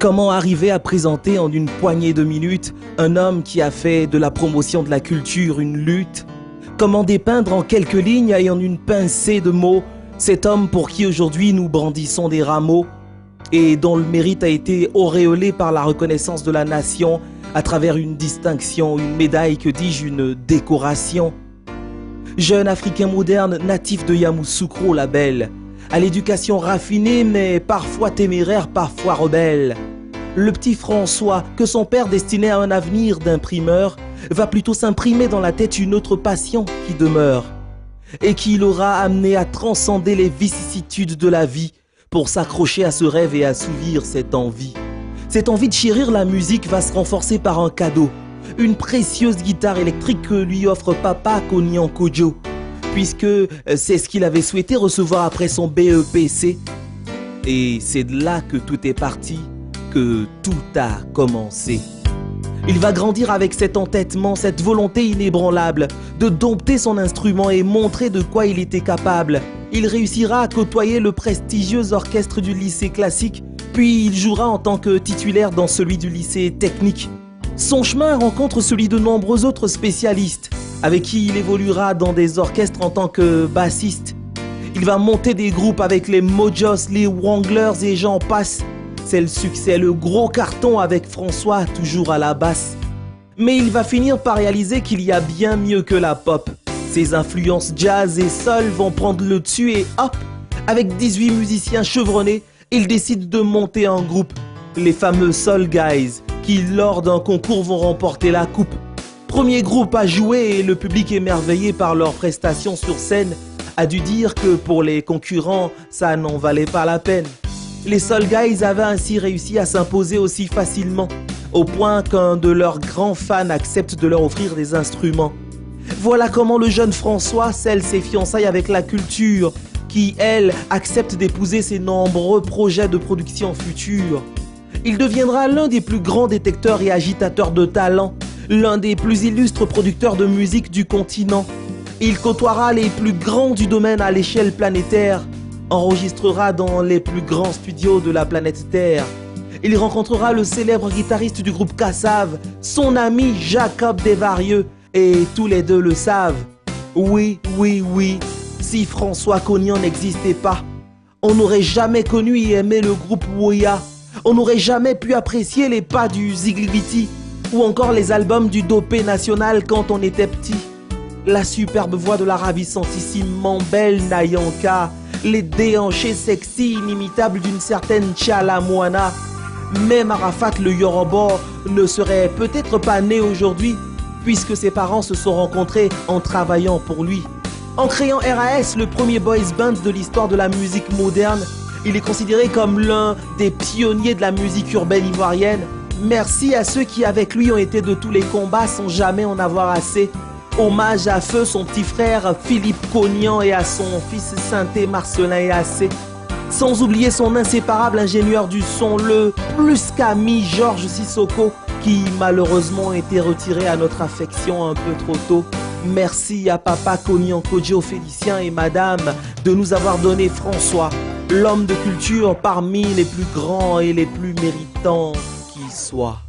Comment arriver à présenter en une poignée de minutes un homme qui a fait de la promotion de la culture une lutte? Comment dépeindre en quelques lignes et en une pincée de mots cet homme pour qui aujourd'hui nous brandissons des rameaux et dont le mérite a été auréolé par la reconnaissance de la nation à travers une distinction, une médaille, que dis-je, une décoration? Jeune Africain moderne, natif de Yamoussoukro la belle, à l'éducation raffinée mais parfois téméraire, parfois rebelle. Le petit François, que son père destinait à un avenir d'imprimeur, va plutôt s'imprimer dans la tête une autre passion qui demeure et qui l'aura amené à transcender les vicissitudes de la vie pour s'accrocher à ce rêve et assouvir cette envie. Cette envie de chérir la musique va se renforcer par un cadeau, une précieuse guitare électrique que lui offre papa Konian Kodjo, puisque c'est ce qu'il avait souhaité recevoir après son BEPC. Et c'est de là que tout est parti, que tout a commencé. Il va grandir avec cet entêtement, cette volonté inébranlable de dompter son instrument et montrer de quoi il était capable. Il réussira à côtoyer le prestigieux orchestre du lycée classique, puis il jouera en tant que titulaire dans celui du lycée technique. Son chemin rencontre celui de nombreux autres spécialistes, avec qui il évoluera dans des orchestres en tant que bassiste. Il va monter des groupes avec les Mojos, les Wanglers et j'en passe. C'est le succès, le gros carton avec François toujours à la basse. Mais il va finir par réaliser qu'il y a bien mieux que la pop. Ses influences jazz et soul vont prendre le dessus et hop, avec 18 musiciens chevronnés, il décide de monter un groupe, les fameux Soul Guys, qui lors d'un concours vont remporter la coupe. Premier groupe à jouer et le public émerveillé par leurs prestations sur scène a dû dire que pour les concurrents, ça n'en valait pas la peine. Les Soul Guys avaient ainsi réussi à s'imposer aussi facilement, au point qu'un de leurs grands fans accepte de leur offrir des instruments. Voilà comment le jeune François scelle ses fiançailles avec la culture, qui, elle, accepte d'épouser ses nombreux projets de production futurs. Il deviendra l'un des plus grands détecteurs et agitateurs de talent, l'un des plus illustres producteurs de musique du continent. Il côtoiera les plus grands du domaine à l'échelle planétaire, enregistrera dans les plus grands studios de la planète Terre. Il rencontrera le célèbre guitariste du groupe Kassav, son ami Jacob Desvarieux, et tous les deux le savent. Oui, si François Konian n'existait pas, on n'aurait jamais connu et aimé le groupe Woya. On n'aurait jamais pu apprécier les pas du Zigliviti ou encore les albums du Dopé National quand on était petit. La superbe voix de la ravissantissime belle Nayanka, les déhanchés sexy inimitables d'une certaine Tchala Moana. Même Arafat le Yoruba ne serait peut-être pas né aujourd'hui puisque ses parents se sont rencontrés en travaillant pour lui. En créant RAS, le premier boys band de l'histoire de la musique moderne, il est considéré comme l'un des pionniers de la musique urbaine ivoirienne. Merci à ceux qui avec lui ont été de tous les combats sans jamais en avoir assez. Hommage à Feu, son petit frère Philippe Konian et à son fils Synthé Marcelin et Assé. Sans oublier son inséparable ingénieur du son, le plus qu'ami Georges Sissoko, qui malheureusement a été retiré à notre affection un peu trop tôt. Merci à papa Konian Kodjo Félicien et madame de nous avoir donné François, l'homme de culture parmi les plus grands et les plus méritants qui soit.